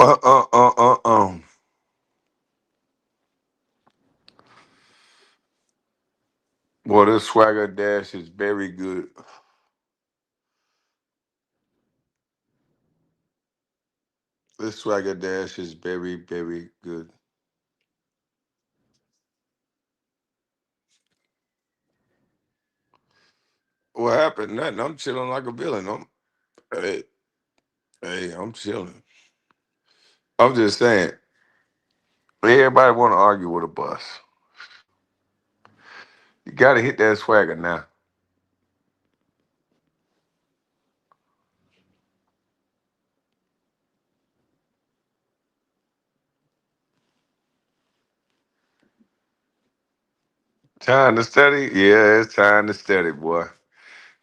Uh uh uh uh Well, this swagger dash is very good. This swagger dash is very, very good. What happened? Nothing. I'm chilling like a villain. Hey, I'm chilling. I'm just saying. Everybody want to argue with a bus. You got to hit that swagger now. Time to study? Yeah, it's time to study, boy.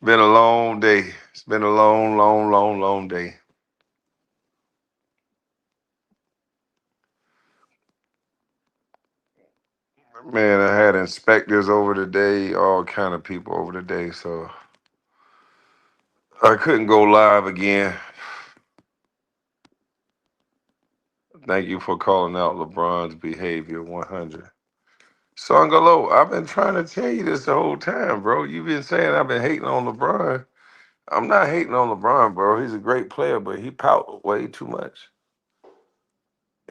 Been a long day. It's been a long, long, long, long day. Man, I had inspectors over the day, all kind of people over the day, so I couldn't go live again. Thank you for calling out LeBron's behavior 100. Songalo, I've been trying to tell you this the whole time, bro. You've been saying I've been hating on LeBron. I'm not hating on LeBron, bro. He's a great player, but he pout way too much.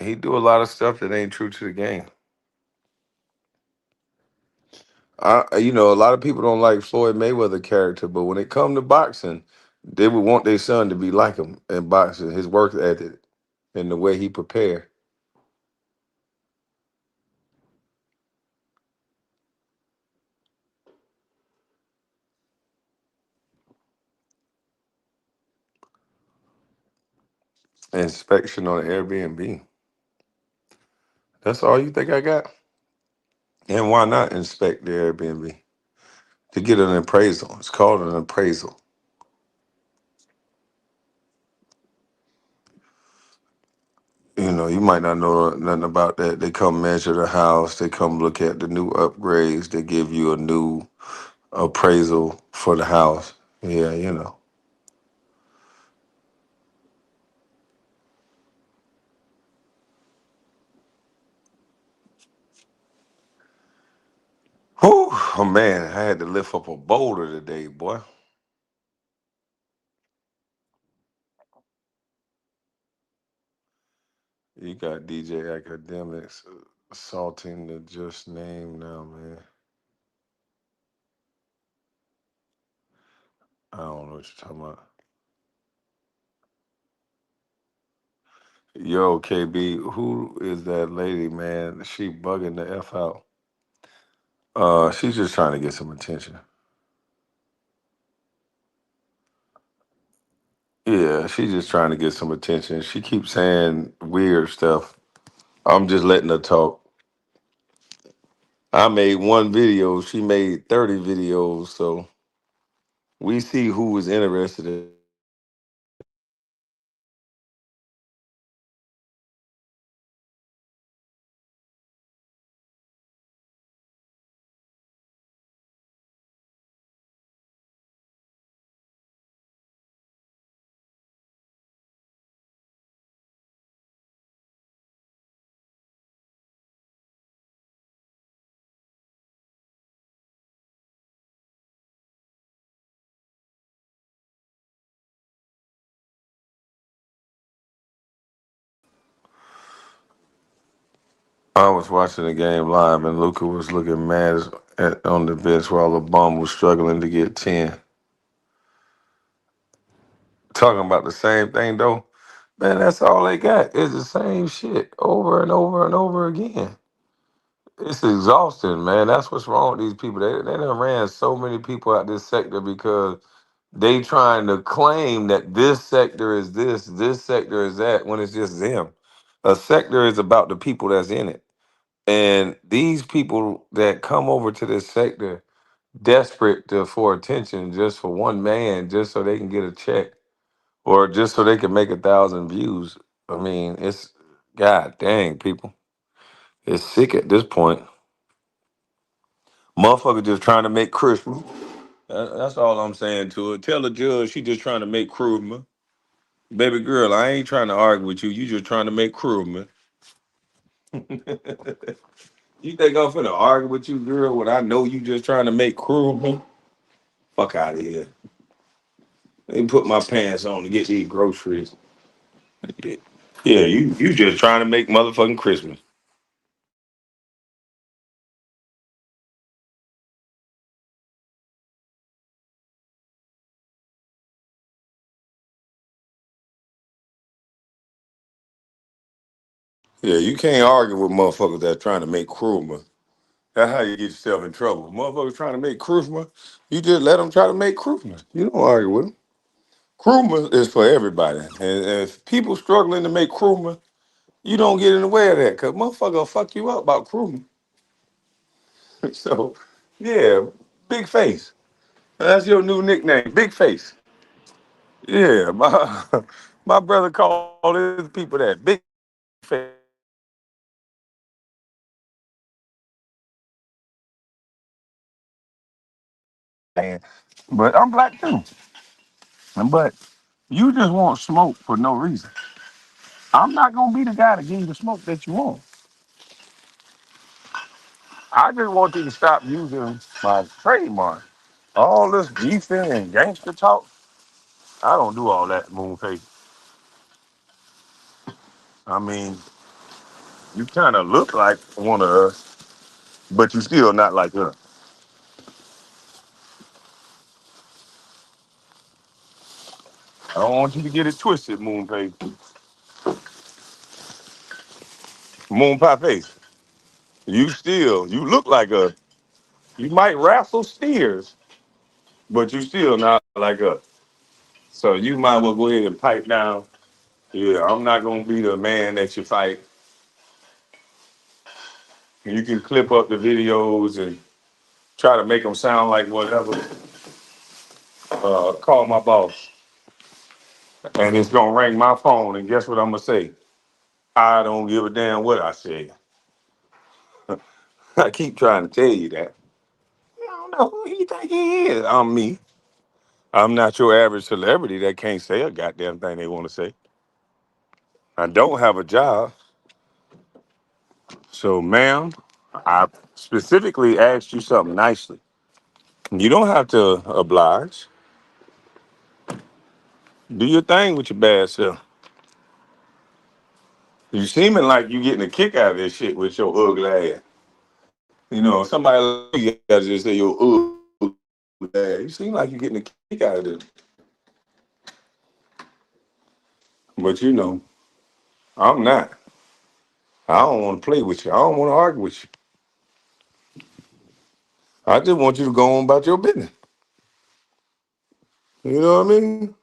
He do a lot of stuff that ain't true to the game. A lot of people don't like Floyd Mayweather character, but when it come to boxing, they would want their son to be like him in boxing. His work ethic and the way he prepare. Inspection on Airbnb. That's all you think I got? And why not inspect the Airbnb? To get an appraisal. It's called an appraisal. You might not know nothing about that. They come measure the house. They come look at the new upgrades. They give you a new appraisal for the house. Yeah. Whew, oh man, I had to lift up a boulder today, boy. You got DJ Academics assaulting the just name now, man. I don't know what you're talking about. Yo, KB, who is that lady, man? She bugging the F out. She's just trying to get some attention. Yeah, she's just trying to get some attention. She keeps saying weird stuff. I'm just letting her talk. I made one video. She made 30 videos. So we see who is interested in. I was watching the game live and Luca was looking mad on the bench while the bum was struggling to get 10. Talking about the same thing, though. Man, that's all they got. It's the same shit over and over and over again. It's exhausting, man. That's what's wrong with these people. They done ran so many people out this sector because they trying to claim that this sector is this sector is that, when it's just them. A sector is about the people that's in it. And these people that come over to this sector desperate for attention just for one man, just so they can get a check or just so they can make 1,000 views. I mean, it's God dang, people. It's sick at this point. Motherfucker just trying to make Christmas. That's all I'm saying to her. Tell the judge she just trying to make Christmas. Baby girl, I ain't trying to argue with you. You just trying to make cruel, man. You think I'm finna argue with you, girl, when I know you just trying to make cruel, man? Fuck out of here. Let me put my pants on to get these groceries. Yeah, you just trying to make motherfucking Christmas. Yeah, you can't argue with motherfuckers that's trying to make cruel. That's how you get yourself in trouble. Motherfuckers trying to make Christmas, you just let them try to make Christmas. You don't argue with them. Christmas is for everybody. And if people struggling to make Christmas, you don't get in the way of that because motherfucker will fuck you up about Christmas. So, yeah, big face. That's your new nickname, big face. Yeah, my my brother called his people that big face. Man. But I'm black too. But you just want smoke for no reason. I'm not gonna be the guy to give you the smoke that you want. I just want you to stop using my trademark. All this beefing and gangster talk, I don't do all that, Moonface. I mean, you kind of look like one of us, but you still not like us. I don't want you to get it twisted, Moonface. Moon Pie Face. You look like us. You might wrestle steers, but you still not like us. So you might well go ahead and pipe down. Yeah, I'm not gonna be the man that you fight. You can clip up the videos and try to make them sound like whatever. Call my boss, and it's gonna ring my phone. And guess what I'm gonna say? I don't give a damn what I say. I keep trying to tell you that. I don't know who you think he is. I'm me. I'm not your average celebrity that can't say a goddamn thing they want to say. I don't have a job. So, ma'am, I specifically asked you something nicely. You don't have to oblige. Do your thing with your bad self. You seeming like you getting a kick out of this shit with your ugly ass. You know, somebody like you gotta just say your ugly ass. You seem like you're getting a kick out of this. But you know, I'm not. I don't want to play with you. I don't want to argue with you. I just want you to go on about your business. You know what I mean?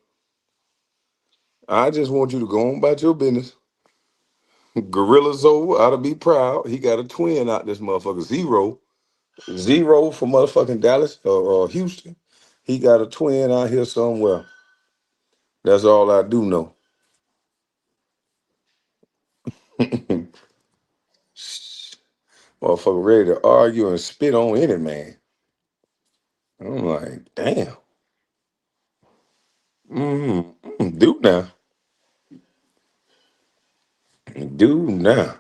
I just want you to go on about your business. Gorilla Zoe ought to be proud. He got a twin out this motherfucker. Zero. Zero from motherfucking Dallas or Houston. He got a twin out here somewhere. That's all I do know. Motherfucker ready to argue and spit on any man. I'm like, damn. Do now. Do now.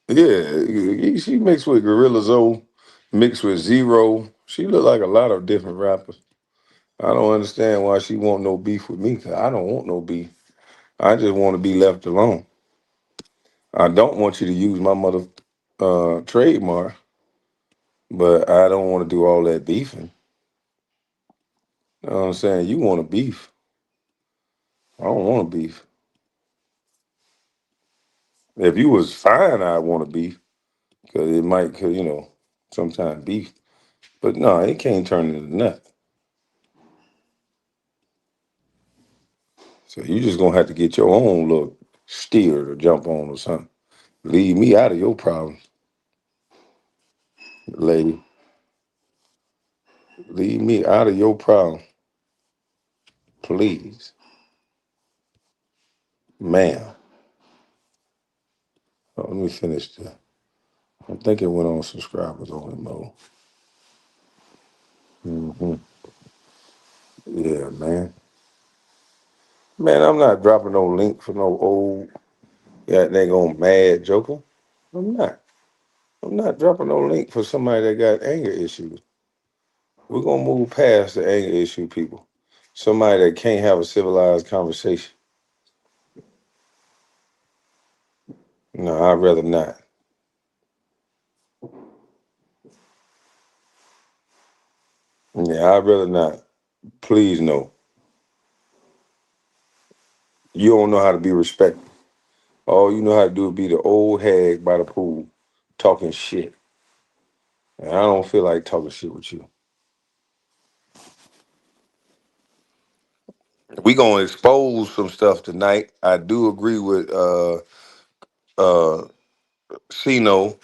Yeah, she mixed with Gorilla Zoe, mixed with Zero. She look like a lot of different rappers. I don't understand why she want no beef with me, because I don't want no beef. I just want to be left alone. I don't want you to use my mother trademark, but I don't want to do all that beefing. You know what I'm saying? You want to beef. I don't want to beef. If you was fine, I'd want to beef, because it might, cause, sometimes beef. But no, it can't turn into nothing. So you just gonna have to get your own little steer to jump on or something. Leave me out of your problems, lady. Leave me out of your problem, please, ma'am. Oh, let me finish this. I think it went on subscribers only mode. Yeah, man. Man, I'm not dropping no link for no old they on mad joker. I'm not. I'm not dropping no link for somebody that got anger issues. We're gonna move past the anger issue, people. Somebody that can't have a civilized conversation. No, I'd rather not. Yeah, I'd rather not. Please no. You don't know how to be respectful. All you know how to do is be the old hag by the pool talking shit. And I don't feel like talking shit with you. We gonna expose some stuff tonight. I do agree with uh Sino.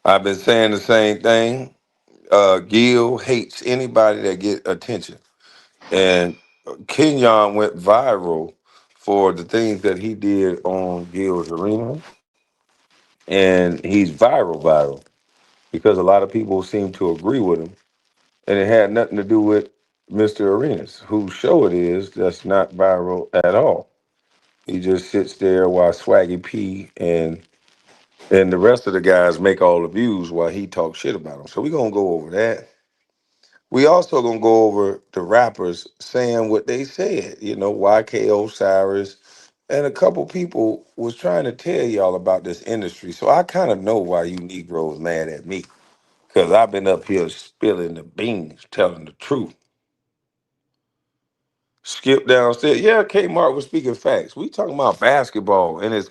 I've been saying the same thing. Gil hates anybody that get attention. And Kenyon went viral for the things that he did on Gil's Arena. And he's viral because a lot of people seem to agree with him. And it had nothing to do with Mr. Arenas, whose show it is that's not viral at all. He just sits there while Swaggy P and the rest of the guys make all the views while he talks shit about him. So we're gonna go over that. We also gonna go over the rappers saying what they said. You know, YK Osiris and a couple people was trying to tell y'all about this industry. So I kind of know why you Negroes mad at me. Cause I've been up here spilling the beans, telling the truth. Skip downstairs. Yeah, Kmart was speaking facts. We talking about basketball and it's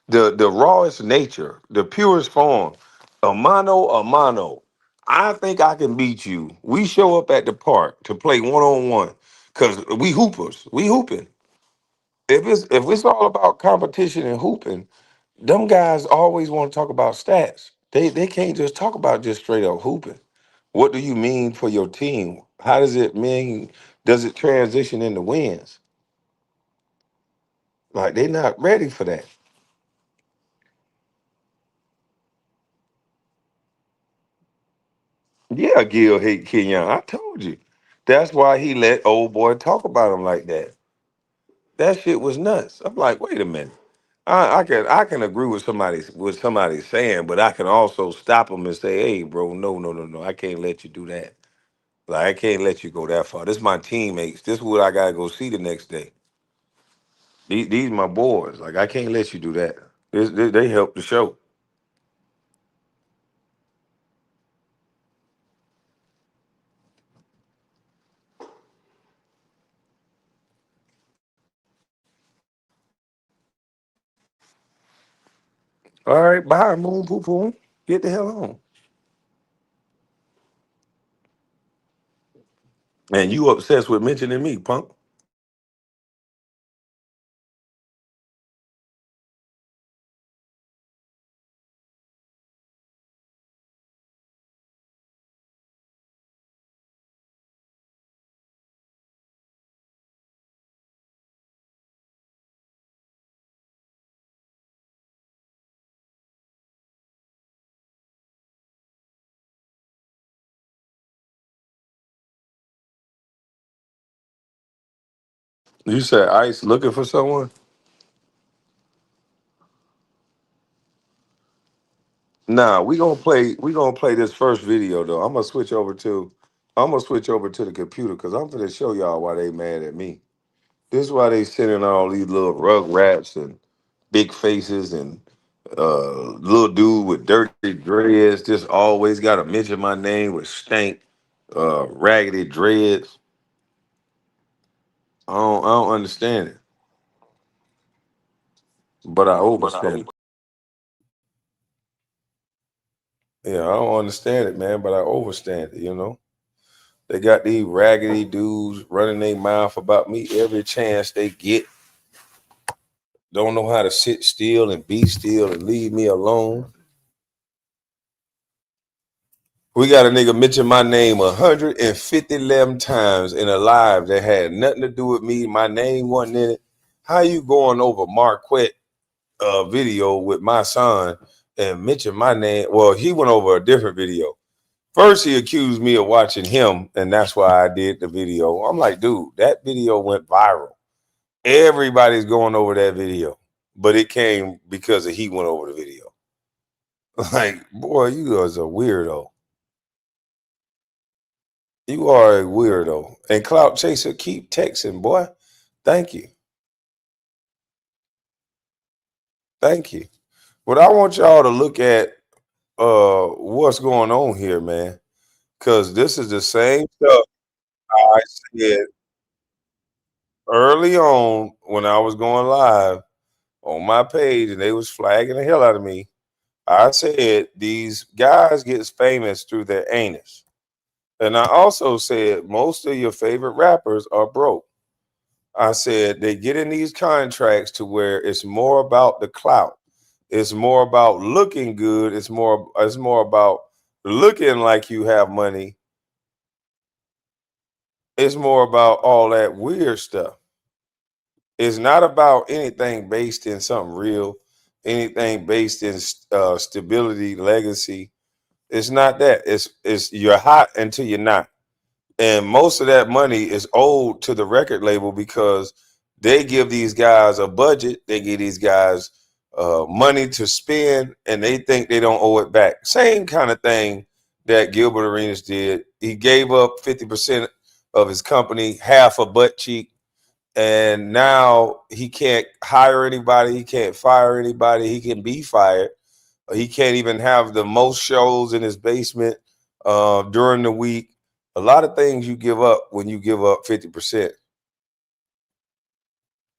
the rawest nature, the purest form. A mano. I think I can beat you. We show up at the park to play 1-on-1 because we hoopers. We hooping. If it's all about competition and hooping, them guys always want to talk about stats. They can't just talk about just straight up hooping. What do you mean for your team? How does it mean? Does it transition into wins? Like they not ready for that. Yeah, Gil hate Kenyon. I told you. That's why he let old boy talk about him like that. That shit was nuts. I'm like, wait a minute. I can agree with somebody saying, but I can also stop them and say, hey, bro, no. I can't let you do that. Like I can't let you go that far. This is my teammates. This is what I gotta go see the next day. These my boys. Like I can't let you do that. They help the show. All right, bye, moon poo poo. Get the hell on. And you obsessed with mentioning me, punk. You said Ice looking for someone? Nah, we gonna play this first video though. I'm gonna switch over to the computer because I'm gonna show y'all why they mad at me. This is why they sending all these little rug rats and big faces and little dude with dirty dreads just always gotta mention my name with stank raggedy dreads. I don't understand it, but I overstand it. Yeah, I don't understand it, man, but I overstand it, you know. They got these raggedy dudes running their mouth about me every chance they get. Don't know how to sit still and be still and leave me alone. We got a nigga mention my name 150 times in a live that had nothing to do with me. My name wasn't in it. How you going over Marquette video with my son and mention my name? Well, he went over a different video. First, he accused me of watching him, and that's why I did the video. I'm like, dude, that video went viral. Everybody's going over that video, but it came because he went over the video. Like, boy, you is a weirdo. You are a weirdo. And Clout Chaser, keep texting, boy. Thank you. Thank you. But I want y'all to look at what's going on here, man. Because this is the same stuff I said early on when I was going live on my page and they was flagging the hell out of me. I said these guys gets famous through their anus. And I also said most of your favorite rappers are broke. I said they get in these contracts to where it's more about the clout. It's more about looking good. It's more about looking like you have money. It's more about all that weird stuff. It's not about anything based in something real, anything based in stability, legacy. It's not that. It's you're hot until you're not. And most of that money is owed to the record label because they give these guys a budget. They give these guys money to spend, and they think they don't owe it back. Same kind of thing that Gilbert Arenas did. He gave up 50% of his company, half a butt cheek, and now he can't hire anybody. He can't fire anybody. He can be fired. He can't even have the most shows in his basement during the week. A lot of things you give up when you give up 50%.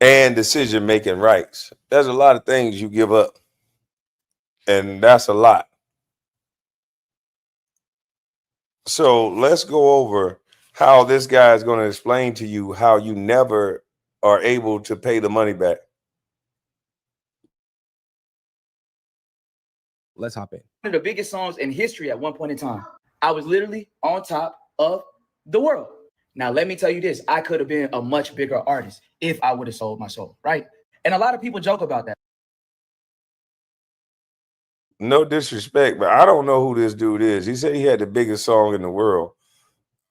And decision-making rights. There's a lot of things you give up. And that's a lot. So let's go over how this guy is going to explain to you how you never are able to pay the money back. Let's hop in. One of the biggest songs in history at one point in time. I was literally on top of the world. Now, let me tell you this. I could have been a much bigger artist if I would have sold my soul, right? And a lot of people joke about that. No disrespect, but I don't know who this dude is. He said he had the biggest song in the world.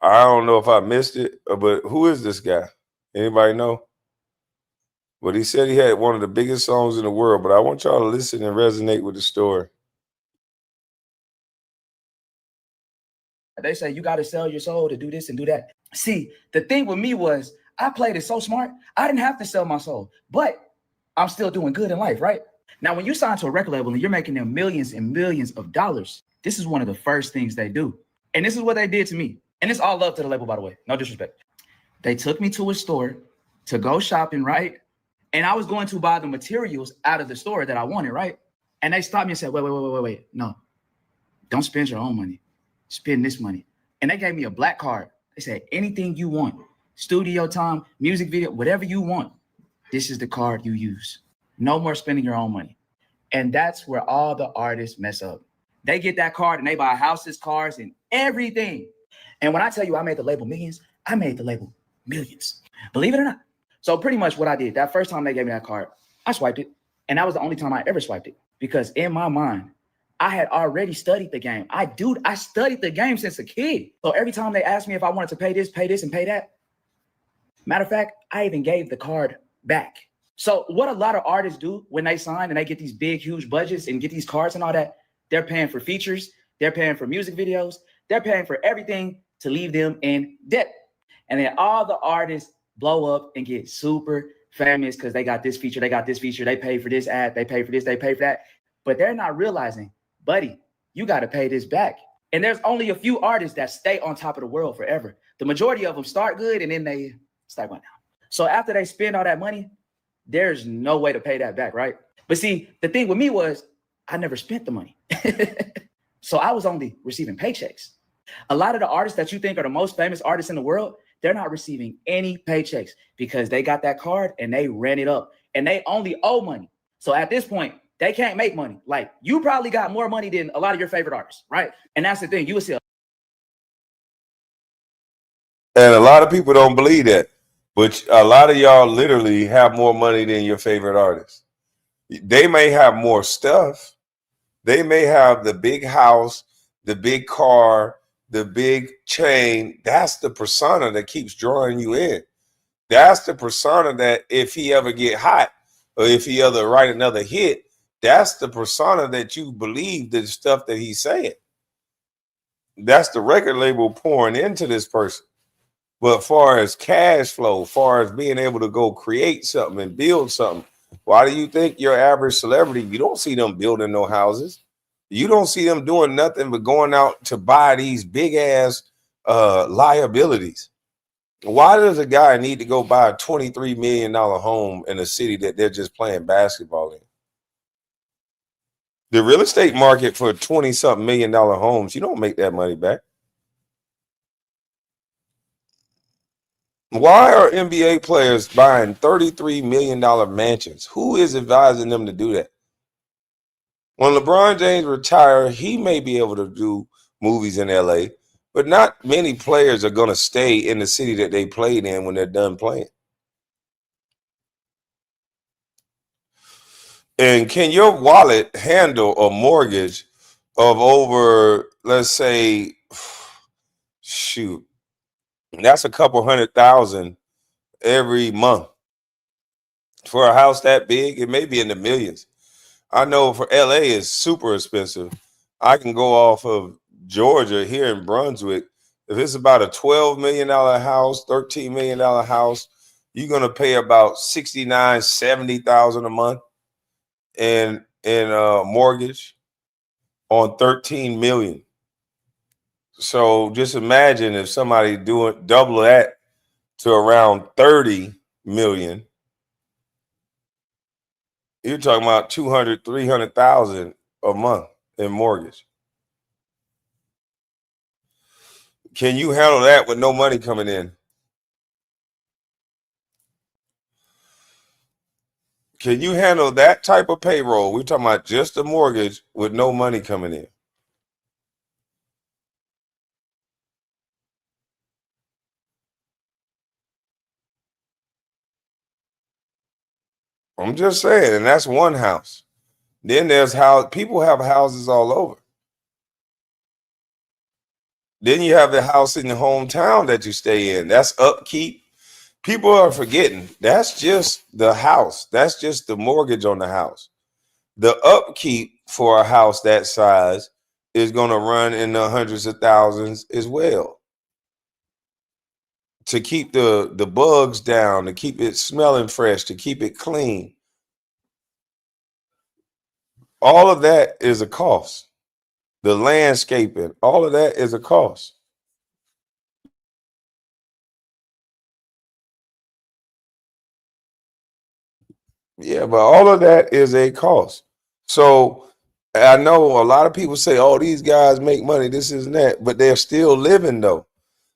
I don't know if I missed it, but who is this guy? Anybody know? But he said he had one of the biggest songs in the world, but I want y'all to listen and resonate with the story. They say you got to sell your soul to do this and do that. See, the thing with me was I played it so smart. I didn't have to sell my soul, but I'm still doing good in life, right? Now, when you sign to a record label and you're making them millions and millions of dollars, this is one of the first things they do. And this is what they did to me. And it's all love to the label, by the way. No disrespect. They took me to a store to go shopping, right? And I was going to buy the materials out of the store that I wanted, right? And they stopped me and said, wait. No, don't spend your own money. Spend this money. And they gave me a black card. They said, anything you want, studio time, music video, whatever you want, this is the card you use. No more spending your own money. And that's where all the artists mess up. They get that card and they buy houses, cars, and everything. And when I tell you I made the label millions, I made the label millions. Believe it or not. So pretty much what I did, that first time they gave me that card, I swiped it. And that was the only time I ever swiped it. Because in my mind, I had already studied the game. I studied the game since a kid. So every time they asked me if I wanted to pay this, and pay that, matter of fact, I even gave the card back. So what a lot of artists do when they sign and they get these big, huge budgets and get these cards and all that, they're paying for features, they're paying for music videos, they're paying for everything to leave them in debt. And then all the artists blow up and get super famous because they got this feature, they pay for this ad, they pay for this, they pay for that. But they're not realizing, buddy, you got to pay this back. And there's only a few artists that stay on top of the world forever. The majority of them start good and then they start going down. So after they spend all that money, there's no way to pay that back, right? But see, the thing with me was I never spent the money. So I was only receiving paychecks. A lot of the artists that you think are the most famous artists in the world, they're not receiving any paychecks because they got that card and they ran it up and they only owe money. So at this point, they can't make money. Like you probably got more money than a lot of your favorite artists, right? And that's the thing. You will see. And a lot of people don't believe that. But a lot of y'all literally have more money than your favorite artists. They may have more stuff. They may have the big house, the big car, the big chain. That's the persona that keeps drawing you in. That's the persona that if he ever get hot or if he ever write another hit, that's the persona that you believe the stuff that he's saying. That's the record label pouring into this person. But far as cash flow, far as being able to go create something and build something, why do you think your average celebrity, you don't see them building no houses? You don't see them doing nothing but going out to buy these big ass liabilities. Why does a guy need to go buy a $23 million home in a city that they're just playing basketball in? The real estate market for 20 something $1 million homes, you don't make that money back. Why are NBA players buying $33 million mansions? Who is advising them to do that? When LeBron James retires, he may be able to do movies in LA, but not many players are going to stay in the city that they played in when they're done playing. And can your wallet handle a mortgage of over, let's say, shoot, that's a couple $100,000 every month for a house that big? It may be in the millions. I know for LA is super expensive. I can go off of Georgia here in Brunswick. If it's about a $12 million house, $13 million house, you're gonna pay about 69, 70,000 a month in mortgage on 13 million. So just imagine if somebody doing double that to around 30 million. You're talking about 200, 300,000 a month in mortgage. Can you handle that with no money coming in? Can you handle that type of payroll? We're talking about just a mortgage with no money coming in. I'm just saying, and that's one house. Then there's how people have houses all over. Then you have the house in your hometown that you stay in. That's upkeep. People are forgetting that's just the house. That's just the mortgage on the house. The upkeep for a house that size is going to run in the hundreds of thousands as well. To keep the bugs down, to keep it smelling fresh, to keep it clean. All of that is a cost. The landscaping, all of that is a cost. Yeah, but all of that is a cost. So I know a lot of people say, oh, these guys make money, this is that, but they're still living though.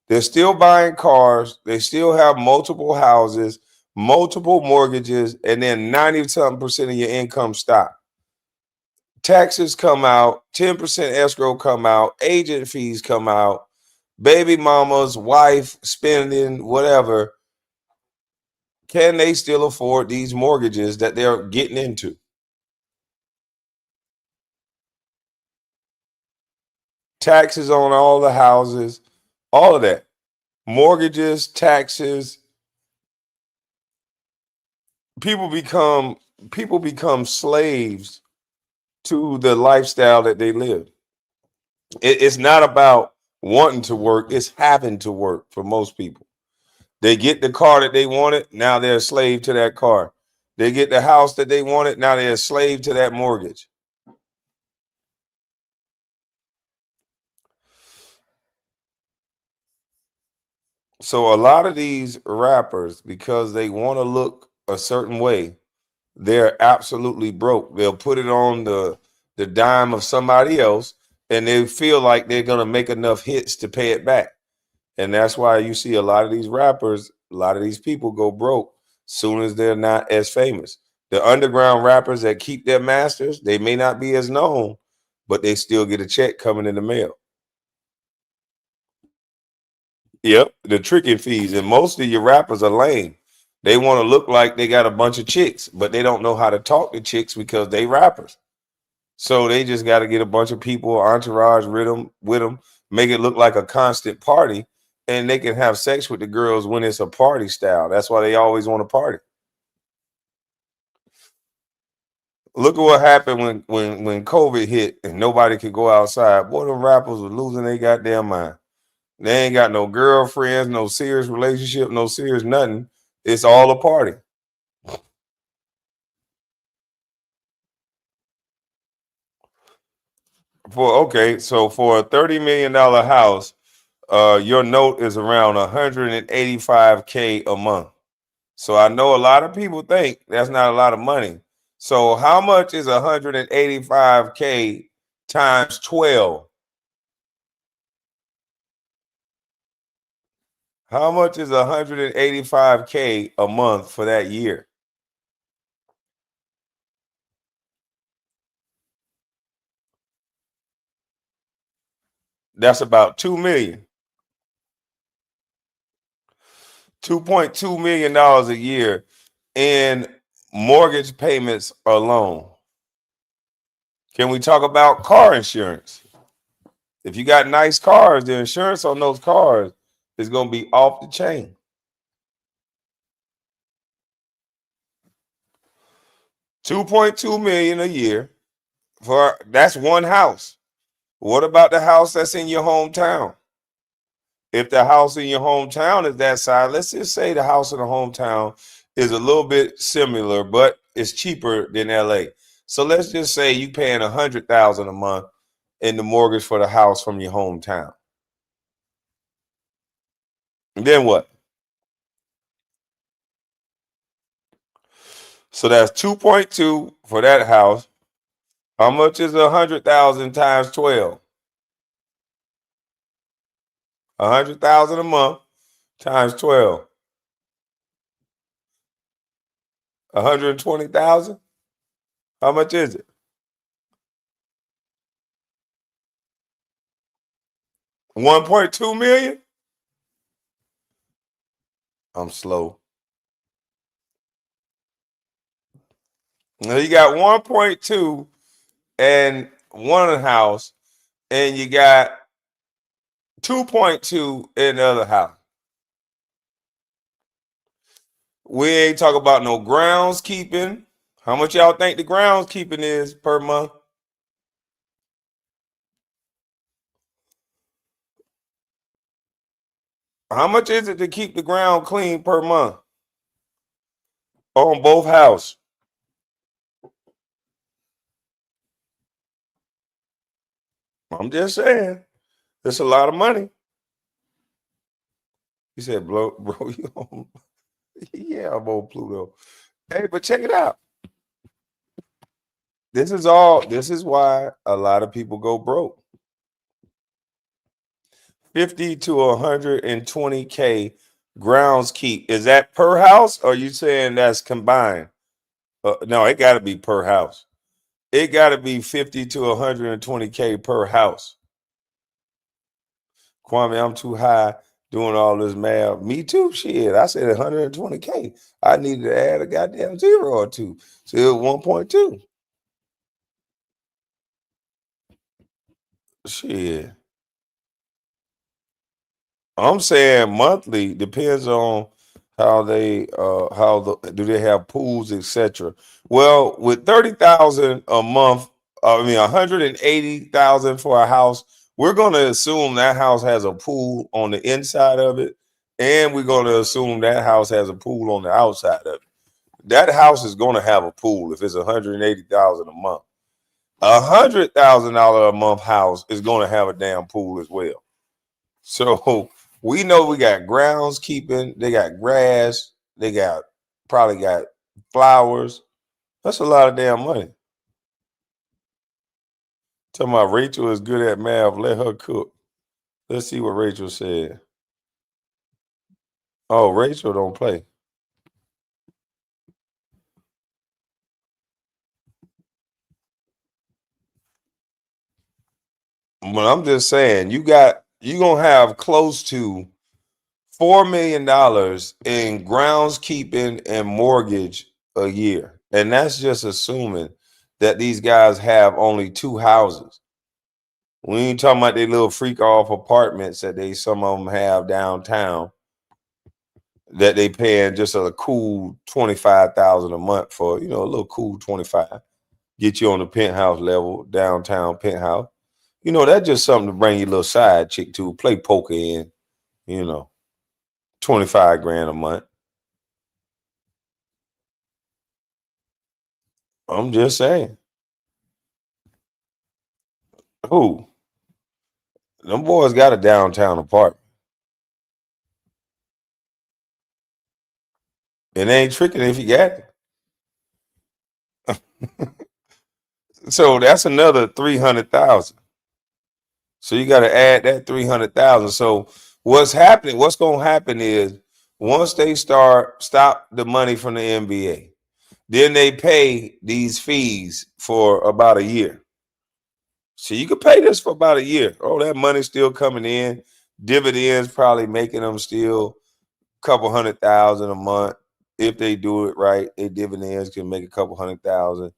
They're still buying cars, they still have multiple houses, multiple mortgages, and then 90 something percent of your income stop. Taxes come out, 10% escrow come out, agent fees come out, baby mama's wife spending whatever. Can they still afford these mortgages that they're getting into? Taxes on all the houses, all of that. Mortgages, taxes. People become people become slaves to the lifestyle that they live. It's not about wanting to work, it's having to work for most people. They get the car that they wanted, now they're a slave to that car. They get the house that they wanted, now they're a slave to that mortgage. So a lot of these rappers, because they want to look a certain way, they're absolutely broke. They'll put it on the dime of somebody else, and they feel like they're gonna make enough hits to pay it back. And that's why you see a lot of these rappers, a lot of these people go broke soon as they're not as famous. The underground rappers that keep their masters, they may not be as known, but they still get a check coming in the mail. Yep, the tricking fees. And most of your rappers are lame. They want to look like they got a bunch of chicks, but they don't know how to talk to chicks because they rappers. So they just got to get a bunch of people, entourage with them, make it look like a constant party, and they can have sex with the girls when it's a party style. That's why they always want to party. Look at what happened when COVID hit and nobody could go outside. Boy, the rappers were losing their goddamn mind. They ain't got no girlfriends, no serious relationship, no serious nothing. It's all a party. So for a $30 million house, your note is around 185K a month. So I know a lot of people think that's not a lot of money. So how much is 185K times 12? How much is 185K a month for that year? That's about 2 million. $2.2 million a year in mortgage payments alone. Can we talk about car insurance? If you got nice cars, the insurance on those cars is going to be off the chain. 2.2 million a year for that's one house. What about the house that's in your hometown? If the house in your hometown is that size, let's just say the house in the hometown is a little bit similar, but it's cheaper than LA. So let's just say you paying $100,000 a month in the mortgage for the house from your hometown. And then what? So that's 2.2 for that house. How much is 100,000 times 12? 100,000 a month times 12. 120,000. How much is it? 1.2 million. I'm slow. Now you got 1.2 and one house, and you got 2.2 in the other house. We ain't talking about no groundskeeping. How much y'all think the groundskeeping is per month? How much is it to keep the ground clean per month on both houses? I'm just saying, it's a lot of money. He said, bro, you on, yeah, I'm on Pluto. Hey, but check it out. This is why a lot of people go broke. 50 to 120K grounds keep. Is that per house, or are you saying that's combined? No, it got to be per house. It got to be 50 to 120K per house. Kwame, I'm too high doing all this math. Me too, shit. I said 120K. I needed to add a goddamn zero or two. So it was 1.2. Shit. I'm saying monthly depends on how do they have pools, etc. Well, with 30,000 a month, I mean 180,000 for a house, we're gonna assume that house has a pool on the inside of it, and we're gonna assume that house has a pool on the outside of it. That house is gonna have a pool if it's 180,000 a month. $100,000 a month house is gonna have a damn pool as well. So we know we got groundskeeping, they got grass, they got probably got flowers. That's a lot of damn money. Talking about Rachel is good at math, let her cook. Let's see what Rachel said. Oh, Rachel don't play. But I'm just saying, you gonna have close to $4 million in groundskeeping and mortgage a year. And that's just assuming that these guys have only two houses. We ain't talking about they little freak off apartments that they some of them have downtown that they paying just a cool 25,000 a month for, you know, a little cool 25. Get you on the penthouse level, downtown penthouse. You know, that's just something to bring your little side chick to play poker in, you know, 25 grand a month. I'm just saying. Who? Them boys got a downtown apartment. It ain't tricking if you got it. So that's another 300,000. So you got to add that 300,000. So what's happening? What's going to happen is once they stop the money from the NBA, then they pay these fees for about a year. So you could pay this for about a year. Oh, that money's still coming in. Dividends probably making them still a couple 100,000 a month. If they do it right, their dividends can make a couple 100,000.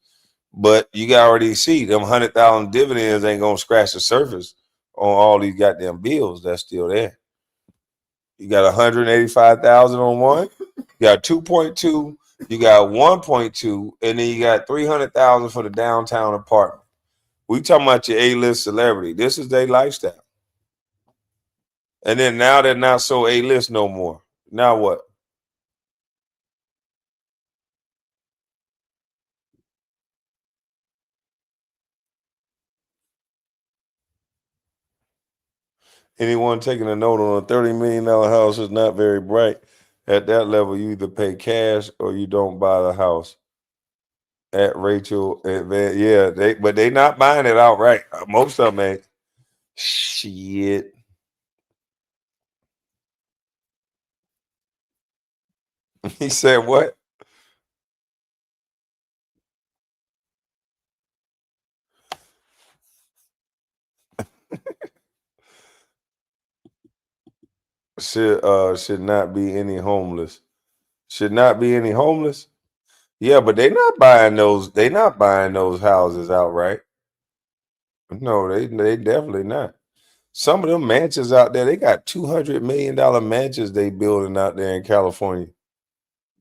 But you got already see them 100,000 dividends ain't gonna scratch the surface on all these goddamn bills that's still there. You got 185,000 on one, you got 2.2, you got 1.2, and then you got 300,000 for the downtown apartment. We talking about your A-list celebrity. This is their lifestyle. And then now they're not so A-list no more. Now what? Anyone taking a note on a $30 million house is not very bright. At that level, you either pay cash or you don't buy the house. At Rachel, yeah, they not buying it outright. Most of them ain't. Shit. He said what? Should not be any homeless. Should not be any homeless. Yeah, but they not buying those. They not buying those houses outright. No, they definitely not. Some of them mansions out there, they got $200 million mansions they building out there in California.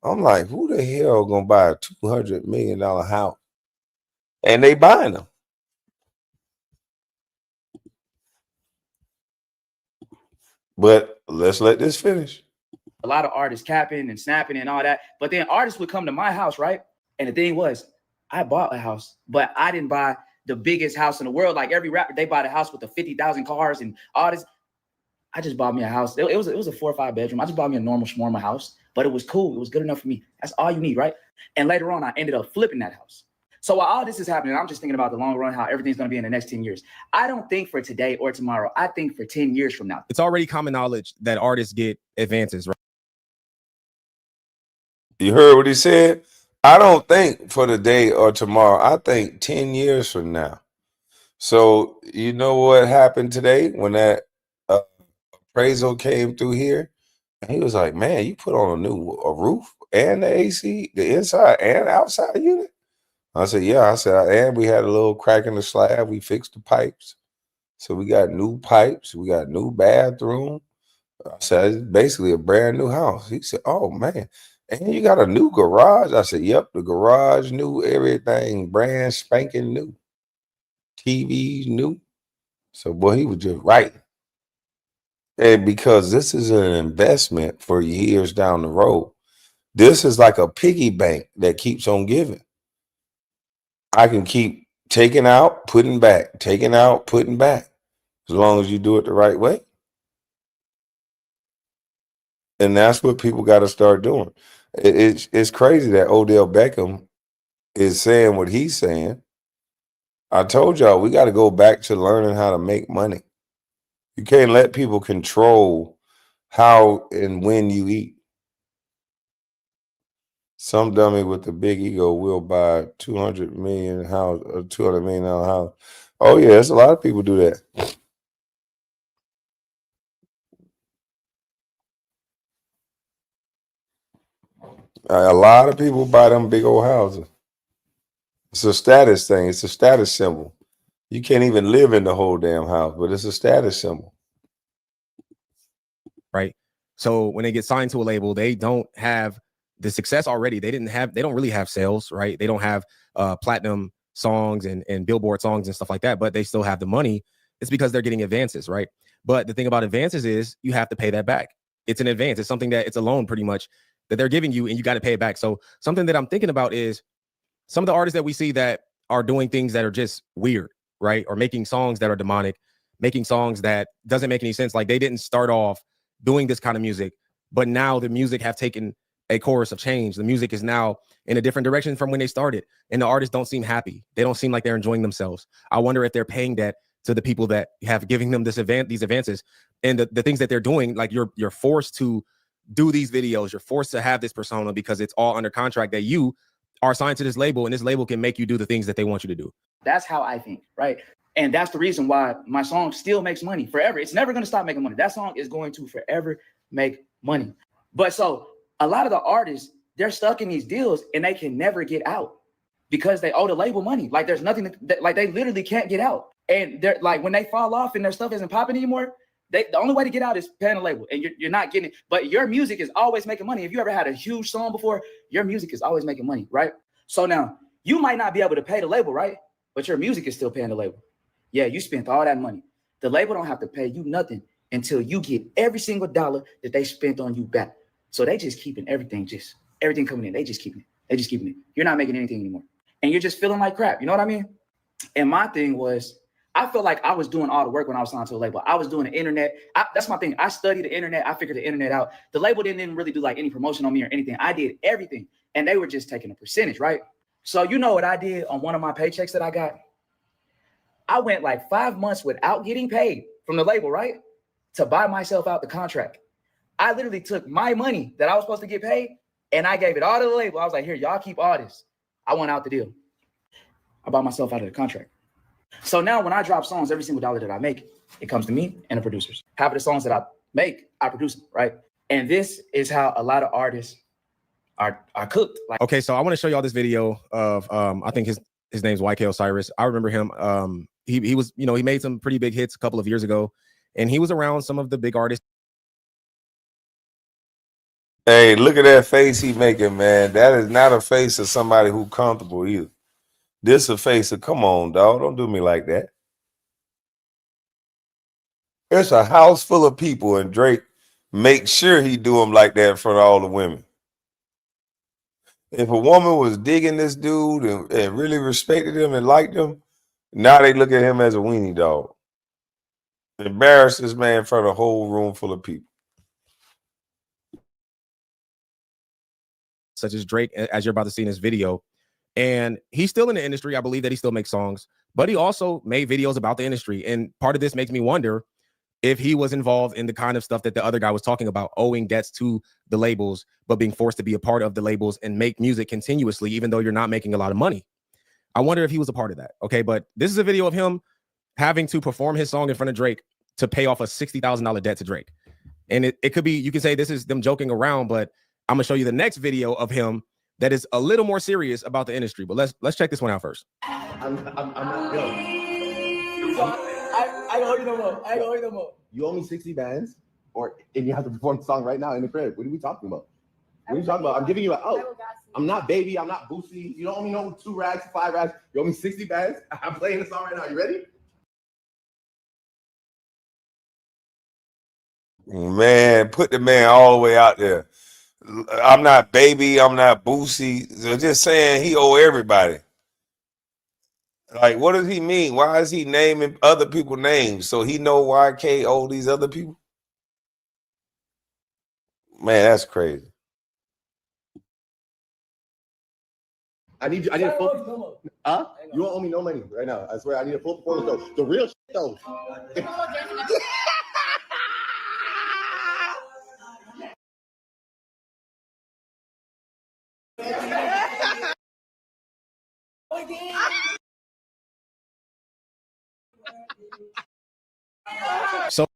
I'm like, who the hell gonna buy a $200 million house? And they buying them. But let's let this finish. A lot of artists capping and snapping and all that. But then artists would come to my house, right? And the thing was, I bought a house, but I didn't buy the biggest house in the world. Like every rapper, they buy the house with the 50,000 cars and all this. I just bought me a house. It was a 4 or 5 bedroom. I just bought me a normal shawarma house, but it was cool. It was good enough for me. That's all you need, right? And later on, I ended up flipping that house. So while all this is happening, I'm just thinking about the long run, how everything's going to be in the next 10 years. I don't think for today or tomorrow. I think for 10 years from now. It's already common knowledge that artists get advances, right? You heard what he said? I don't think for the day or tomorrow. I think 10 years from now. So you know what happened today when that uh, appraisal came through here? And he was like, man, you put on a roof and the AC, the inside and outside unit. I said, yeah. I said, and we had a little crack in the slab. We fixed the pipes. So we got new pipes. We got new bathroom. I said, it's basically a brand new house. He said, oh, man. And you got a new garage? I said, yep, the garage new, everything brand spanking new. TVs new. So, boy, he was just right. And because this is an investment for years down the road, this is like a piggy bank that keeps on giving. I can keep taking out, putting back, taking out, putting back, as long as you do it the right way. And that's what people got to start doing. It's crazy that Odell Beckham is saying what he's saying. I told y'all we got to go back to learning how to make money. You can't let people control how and when you eat. Some dummy with a big ego will buy 200 million house, a $200 million house. Oh yeah, there's a lot of people do that. A lot of people buy them big old houses. It's a status thing. It's a status symbol. You can't even live in the whole damn house, but it's a status symbol. Right. So when they get signed to a label, they don't have the success already. They don't really have sales, right? They don't have platinum songs and Billboard songs and stuff like that, but they still have the money. It's because they're getting advances, right? But the thing about advances is you have to pay that back. It's an advance. It's something that it's a loan pretty much that they're giving you and you got to pay it back. So something that I'm thinking about is some of the artists that we see that are doing things that are just weird, right? Or making songs that are demonic, making songs that doesn't make any sense. Like they didn't start off doing this kind of music, but now the music have taken a course of change. The music is now in a different direction from when they started, and the artists don't seem happy. They don't seem like they're enjoying themselves. I wonder if they're paying that to the people that have giving them these advances, and the things that they're doing. Like you're forced to do these videos. You're forced to have this persona because it's all under contract that you are signed to this label, and this label can make you do the things that they want you to do. That's how I think, right? And that's the reason why my song still makes money forever. It's never going to stop making money. That song is going to forever make money. But so a lot of the artists, they're stuck in these deals and they can never get out because they owe the label money. Like there's nothing like they literally can't get out. And they're like, when they fall off and their stuff isn't popping anymore, the only way to get out is paying the label, and you're not getting it. But your music is always making money. If you ever had a huge song before, your music is always making money, right? So now you might not be able to pay the label, right? But your music is still paying the label. Yeah, you spent all that money. The label don't have to pay you nothing until you get every single dollar that they spent on you back. So they just keeping everything coming in. They just keeping it. You're not making anything anymore. And you're just feeling like crap. You know what I mean? And my thing was, I felt like I was doing all the work when I was signed to a label. I was doing the internet. That's my thing. I studied the internet. I figured the internet out. The label didn't really do like any promotion on me or anything. I did everything. And they were just taking a percentage, right? So you know what I did on one of my paychecks that I got? I went like 5 months without getting paid from the label, right? To buy myself out the contract. I literally took my money that I was supposed to get paid and I gave it all to the label. I was like, here, y'all keep all this. I want out the deal. I bought myself out of the contract. So now when I drop songs, every single dollar that I make, it comes to me and the producers. Half of the songs that I make, I produce them, right? And this is how a lot of artists are cooked. Like, okay, so I want to show y'all this video of I think his name's YK Osiris. I remember him. He was, he made some pretty big hits a couple of years ago, and he was around some of the big artists. Hey, look at that face he making, man. That is not a face of somebody who comfortable either. This a face of, come on, dog. Don't do me like that. It's a house full of people, and Drake makes sure he do them like that in front of all the women. If a woman was digging this dude and really respected him and liked him, now they look at him as a weenie dog. Embarrass this man in front of a whole room full of people. Such as Drake, as you're about to see in this video. And he's still in the industry. I believe that he still makes songs, but he also made videos about the industry. And part of this makes me wonder if he was involved in the kind of stuff that the other guy was talking about, owing debts to the labels, but being forced to be a part of the labels and make music continuously, even though you're not making a lot of money. I wonder if he was a part of that. Okay, but this is a video of him having to perform his song in front of Drake to pay off a $60,000 debt to Drake. And it could be, you can say this is them joking around, but I'm gonna show you the next video of him that is a little more serious about the industry. But let's check this one out first. I'm not yo. I don't owe you no more. I don't owe you no more. You owe me 60 bands, and you have to perform the song right now in the crib. What are we talking about? What are you talking about? I'm giving you an out. I'm not baby. I'm not Boosie. You don't owe me no 2 rags, 5 rags. You owe me 60 bands. I'm playing the song right now. You ready? Man, put the man all the way out there. I'm not baby. I'm not Boosie. So just saying he owe everybody. Like, what does he mean? Why is he naming other people's names? So he know YK owe these other people? Man, that's crazy. I need a full. Huh? You don't owe me no money right now. I swear, I need a full performance though. The real shit though. So,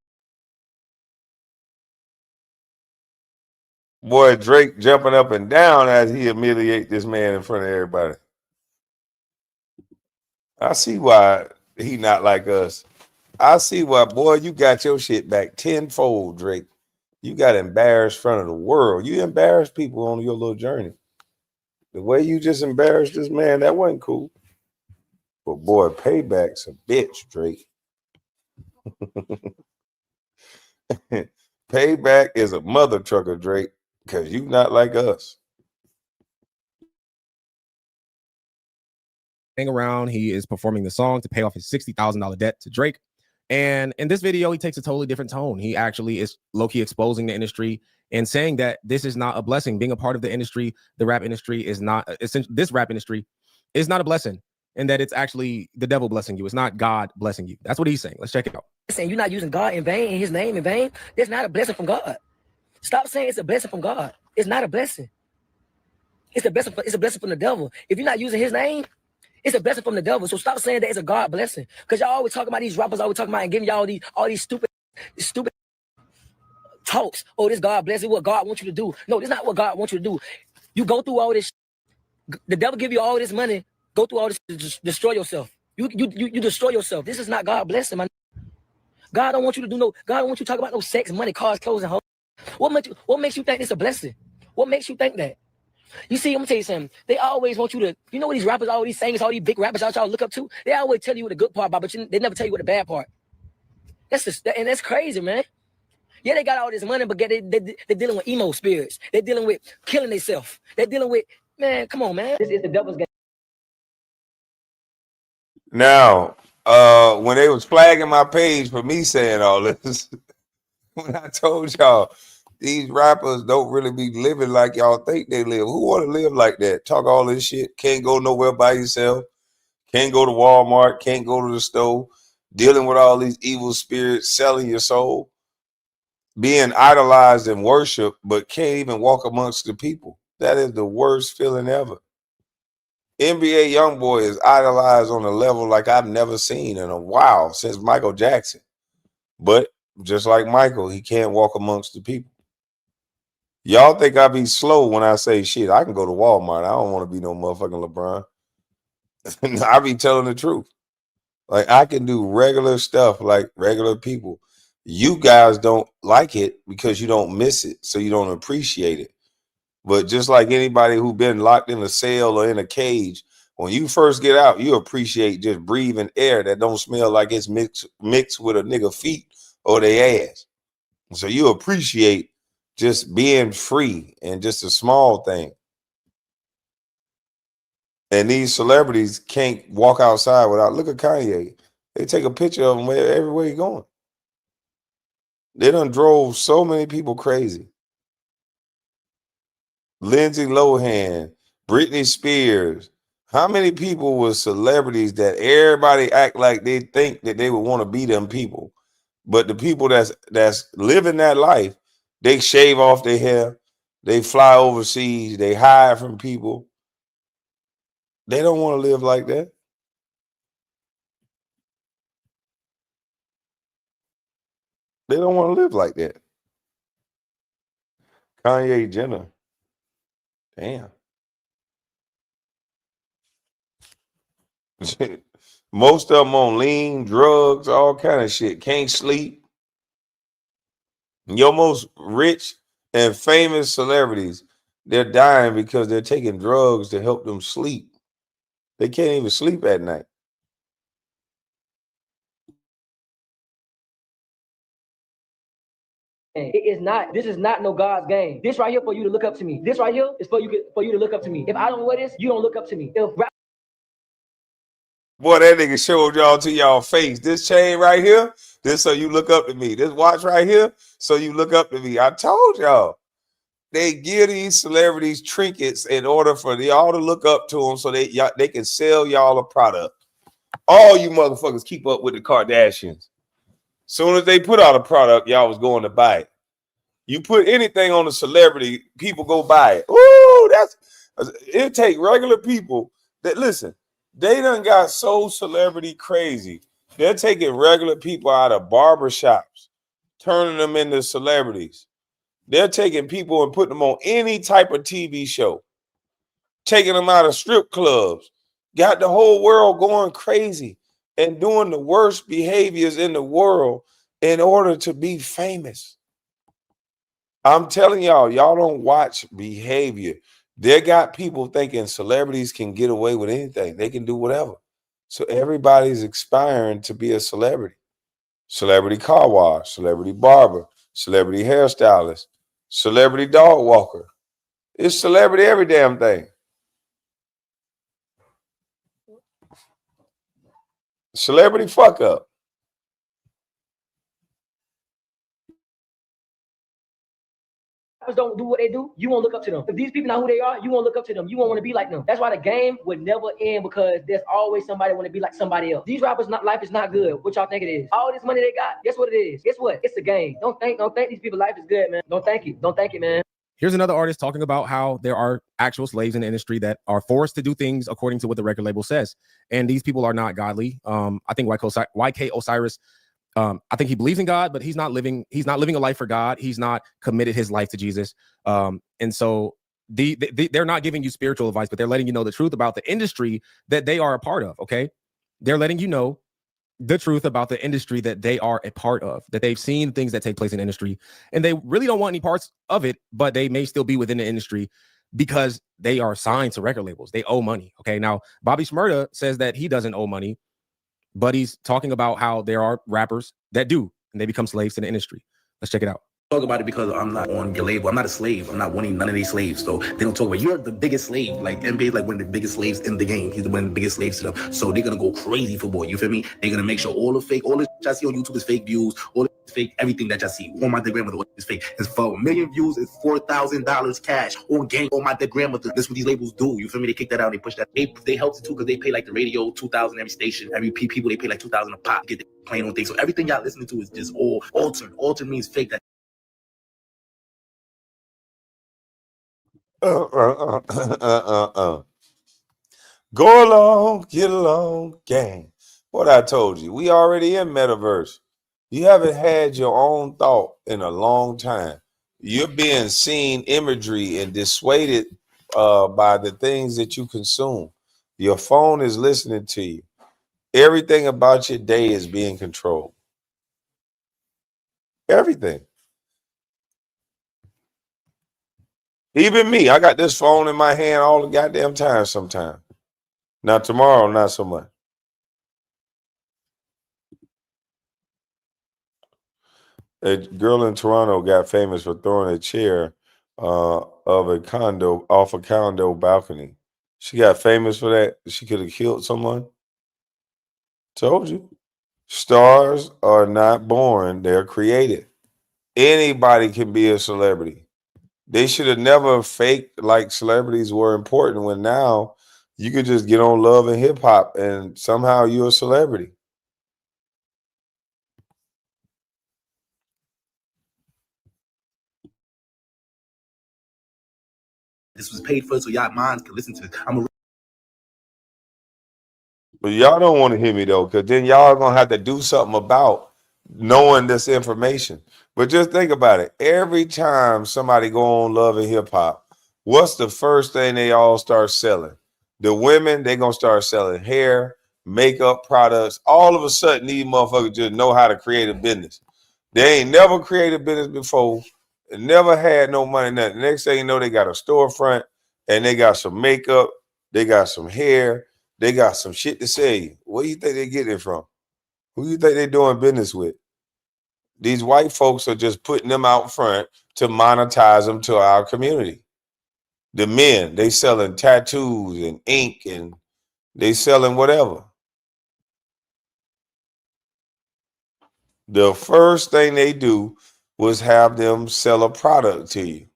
boy, Drake jumping up and down as he humiliate this man in front of everybody. I see why He not like us. I see why, boy, you got your shit back tenfold, Drake. You got embarrassed in front of the world. You embarrassed people on your little journey. The way you just embarrassed this man, that wasn't cool. But boy, payback's a bitch, Drake. Payback is a mother trucker, Drake, because you not like us. Around, he is performing the song to pay off his $60,000 debt to Drake. And in this video, he takes a totally different tone. He actually is low-key exposing the industry and saying that this is not a blessing. Being a part of the industry, the rap industry is not, this rap industry is not a blessing, and that it's actually the devil blessing you. It's not God blessing you. That's what he's saying. Let's check it out. Saying you're not using God in vain, in his name in vain, that's not a blessing from God. Stop saying it's a blessing from God. It's not a blessing. It's a blessing from the devil. If you're not using his name, it's a blessing from the devil. So stop saying that it's a God blessing. Because y'all always talking about these rappers, always talking about and giving y'all all these stupid talks. Oh, this God blessing, what God wants you to do. No, this is not what God wants you to do. You go through all this. The devil give you all this money. Go through all this to destroy yourself. You destroy yourself. This is not God blessing, man. God don't want you to do no. God don't want you to talk about no sex, money, cars, clothes, and hoes. What makes you think it's a blessing? What makes you think that? You see, I'm gonna tell you something. They always want you to. You know what these rappers, all these singers, all these big rappers out y'all look up to. They always tell you what the good part about, but they never tell you what the bad part. And that's crazy, man. Yeah, they got all this money, but they're dealing with emo spirits. They're dealing with killing themselves. They're dealing with, man, come on, man. This is the devil's game. Now, when they was flagging my page for me saying all this, when I told y'all these rappers don't really be living like y'all think they live. Who want to live like that? Talk all this shit. Can't go nowhere by yourself. Can't go to Walmart. Can't go to the store. Dealing with all these evil spirits, selling your soul. Being idolized and worshiped, but can't even walk amongst the people. That is the worst feeling ever. NBA YoungBoy is idolized on a level like I've never seen in a while, since Michael Jackson. But just like Michael, he can't walk amongst the people. Y'all think I be slow when I say shit. I can go to Walmart. I don't want to be no motherfucking LeBron. I be telling the truth. Like, I can do regular stuff like regular people. You guys don't like it because you don't miss it, so you don't appreciate it. But just like anybody who been locked in a cell or in a cage, when you first get out, you appreciate just breathing air that don't smell like it's mixed with a nigga feet or their ass. So you appreciate just being free and just a small thing. And these celebrities can't walk outside without, look at Kanye. They take a picture of him everywhere he's going. They done drove so many people crazy. Lindsay Lohan, Britney Spears. How many people were celebrities that everybody act like they think that they would want to be them people? But the people that's living that life, they shave off their hair, they fly overseas, they hide from people. They don't want to live like that. They don't want to live like that. Kanye Jenner. Damn. Most of them on lean, drugs, all kind of shit. Can't sleep. Your most rich and famous celebrities, they're dying because they're taking drugs to help them sleep. They can't even sleep at night. It is not. This is not no God's game. This right here for you to look up to me. This right here is for you to look up to me. If I don't wear this, you don't look up to me. Boy, that nigga showed y'all to y'all face. This chain right here, this so you look up to me. This watch right here, so you look up to me. I told y'all. They give these celebrities trinkets in order for y'all to look up to them so they can sell y'all a product. All you motherfuckers keep up with the Kardashians. Soon as they put out a product, y'all was going to buy it. You put anything on a celebrity, people go buy it. Ooh, it take regular people that listen. They done got so celebrity crazy. They're taking regular people out of barbershops, turning them into celebrities. They're taking people and putting them on any type of TV show, taking them out of strip clubs, got the whole world going crazy. and doing the worst behaviors in the world in order to be famous. I'm telling y'all don't watch behavior. They got people thinking celebrities can get away with anything. They can do whatever. So everybody's aspiring to be a celebrity. Celebrity car wash, celebrity barber, celebrity hairstylist, celebrity dog walker. It's celebrity every damn thing. Celebrity fuck up. Don't do what they do, you won't look up to them. If these people know who they are, you won't look up to them. You won't want to be like them. That's why the game would never end, because there's always somebody want to be like somebody else. These rappers, life is not good. What y'all think it is? All this money they got, guess what it is? Guess what? It's a game. Don't think these people life is good, man. Don't think it, man. Here's another artist talking about how there are actual slaves in the industry that are forced to do things according to what the record label says. And these people are not godly. I think YK Osiris, I think he believes in God, but he's not living a life for God. He's not committed his life to Jesus. And so they're not giving you spiritual advice, but they're letting you know the truth about the industry that they are a part of. Okay. They're letting you know the truth about the industry that they are a part of, that they've seen things that take place in the industry, and they really don't want any parts of it, but they may still be within the industry because they are signed to record labels. They owe money. Okay. Now, Bobby Shmurda says that he doesn't owe money, but he's talking about how there are rappers that do, and they become slaves to the industry. Let's check it out. Talk about it because I'm not on your label. I'm not a slave. I'm not wanting none of these slaves. So they don't talk about, you're the biggest slave. Like NBA is like one of the biggest slaves in the game. He's one of the biggest slaves to them. So they're gonna go crazy for boy. You feel me? They're gonna make sure all the shit I see on YouTube is fake views. All the fake, everything that I see on my dead grandmother is fake. It's for 1 million views, it's $4,000 cash on game on my dead grandmother. That's what these labels do. You feel me? They kick that out. They push that. They help it too, because they pay like the radio $2,000 every station. Every people they pay like $2,000 a pop to get playing on things. So everything y'all listening to is just all altered. Altered means fake. That Go along, get along, gang. What I told you, we already in metaverse. You haven't had your own thought in a long time. You're being seen imagery and dissuaded by the things that you consume. Your phone is listening to you. Everything about your day is being controlled. Everything. Even me, I got this phone in my hand all the goddamn time sometimes. Now tomorrow, not so much. A girl in Toronto got famous for throwing a chair of a condo off a condo balcony. She got famous for that. She could have killed someone. Told you. Stars are not born, they're created. Anybody can be a celebrity. They should have never faked like celebrities were important, when now you could just get on Love and Hip Hop and somehow you're a celebrity. this was paid for, so y'all minds can listen to this. But y'all don't want to hear me though, because then y'all are gonna have to do something about knowing this information. But just think about it. Every time somebody go on Love and Hip Hop, what's the first thing they all start selling? The women, they gonna start selling hair, makeup products. All of a sudden, these motherfuckers just know how to create a business. They ain't never created a business before, never had no money. Nothing. Next thing you know, they got a storefront and they got some makeup, they got some hair, they got some shit to say. Where do you think they getting it from? Who do you think they doing business with? These white folks are just putting them out front to monetize them to our community. The men, they selling tattoos and ink, and they selling whatever. The first thing they do was have them sell a product to you.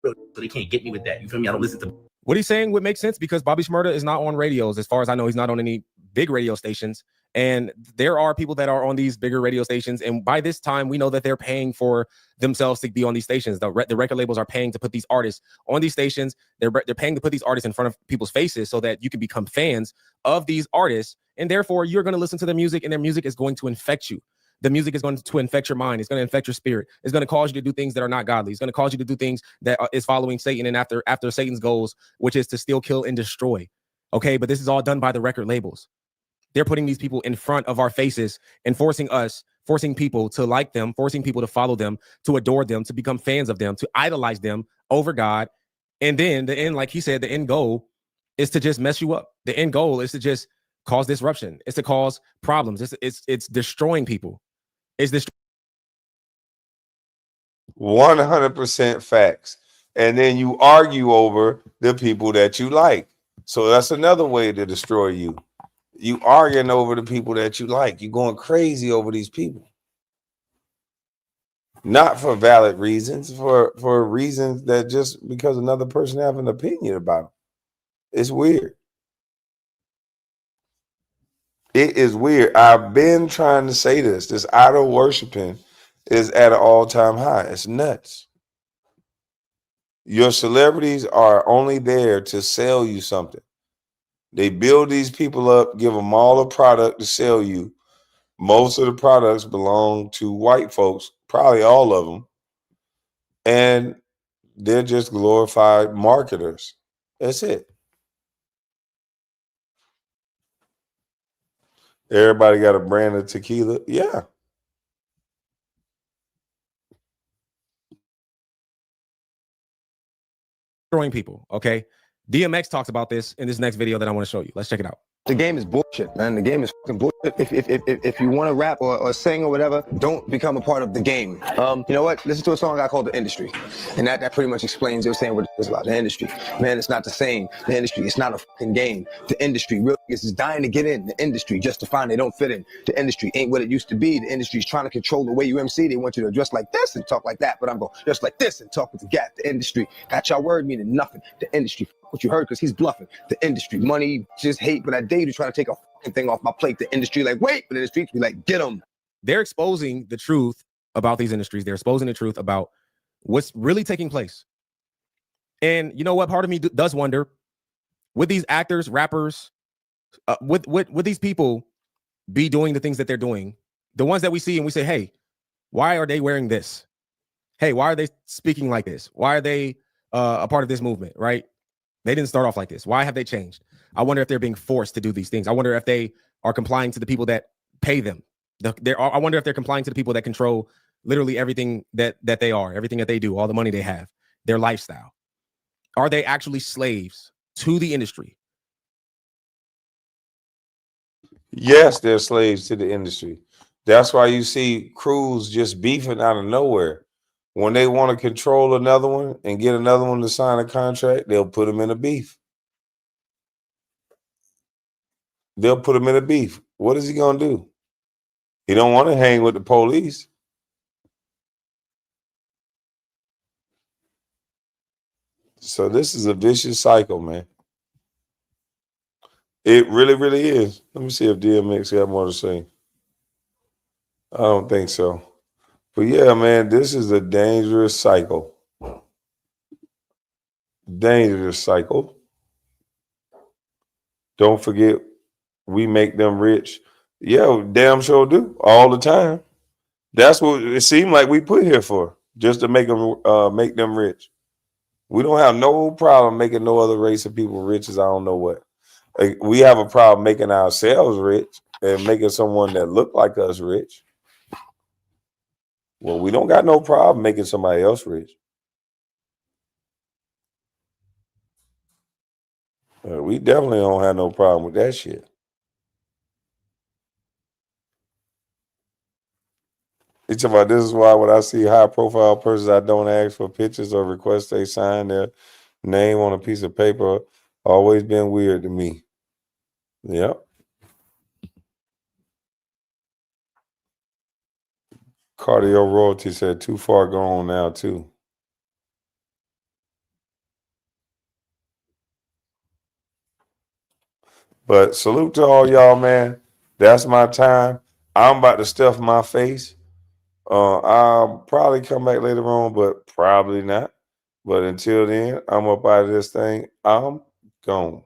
So they can't get me with that. You feel me? I don't listen to What he's saying would make sense, because Bobby Shmurda is not on radios. As far as I know, he's not on any big radio stations. And there are people that are on these bigger radio stations. And by this time, we know that they're paying for themselves to be on these stations. The record labels are paying to put these artists on these stations. They're paying to put these artists in front of people's faces so that you can become fans of these artists. And therefore, you're going to listen to their music, and their music is going to infect you. the music is going to infect your mind. It's going to infect your spirit. It's going to cause you to do things that are not godly. It's going to cause you to do things that is following Satan and after Satan's goals, which is to steal, kill, and destroy. Okay, but this is all done by the record labels. They're putting these people in front of our faces and forcing people to like them, forcing people to follow them, to adore them, to become fans of them, to idolize them over God. And then the end, like he said, the end goal is to just mess you up. The end goal is to just cause disruption. It's to cause problems. It's destroying people. It's this 100% facts. And then you argue over the people that you like. So that's another way to destroy you. You arguing over the people that you like. You're going crazy over these people. Not for valid reasons, for reasons that just because another person have an opinion about them. It's weird. It is weird. I've been trying to say this. This idol worshiping is at an all-time high. It's nuts. Your celebrities are only there to sell you something. They build these people up, give them all a product to sell you. Most of the products belong to white folks, probably all of them. And they're just glorified marketers. That's it. Everybody got a brand of tequila. Yeah. destroying people. Okay. DMX talks about this in this next video that I want to show you. Let's check it out. The game is bullshit, man. The game is fucking bullshit. If you want to rap or sing or whatever, don't become a part of the game. You know what? Listen to a song I called The Industry. And that pretty much explains it was saying what it's about. The industry. Man, it's not the same. The industry, it's not a fucking game. The industry really is dying to get in. The industry just to find they don't fit in. The industry ain't what it used to be. The industry is trying to control the way you MC. They want you to dress like this and talk like that. But I'm going just like this and talk with the gap. The industry got y'all word meaning nothing. The industry, what you heard, because he's bluffing. The industry, money, just hate. But I dare you to try to take a fucking thing off my plate. The industry, like, wait, but in the streets, be like, get them. They're exposing the truth about these industries. They're exposing the truth about what's really taking place. And you know what? Part of me does wonder, would these actors, rappers, would these people be doing the things that they're doing? The ones that we see and we say, hey, why are they wearing this? Hey, why are they speaking like this? Why are they a part of this movement, right? They didn't start off like this. Why have they changed? I wonder if they're being forced to do these things. I wonder if they are complying to the people that pay them. I wonder if they're complying to the people that control literally everything that they are, everything that they do, all the money they have, their lifestyle. Are they actually slaves to the industry? Yes, they're slaves to the industry. That's why you see crews just beefing out of nowhere. When they want to control another one and get another one to sign a contract, they'll put them in a beef. They'll put him in a beef. What is he going to do? He don't want to hang with the police. So this is a vicious cycle, man. It really, really is. Let me see if DMX got more to say. I don't think so. But yeah, man, this is a dangerous cycle. Dangerous cycle. Don't forget, we make them rich. Yeah, damn sure do all the time. That's what it seemed like we put here for, just to make them rich. We don't have no problem making no other race of people rich as I don't know what. Like, we have a problem making ourselves rich and making someone that look like us rich. Well, we don't got no problem making somebody else rich. We definitely don't have no problem with that shit. It's about this is why when I see high profile persons, I don't ask for pictures or request they sign their name on a piece of paper. Always been weird to me. Yep. Cardio Royalty said too far gone now too. But salute to all y'all, man. That's my time. I'm about to stuff my face. I'll probably come back later on, but probably not. But until then, I'm up out of this thing. I'm gone.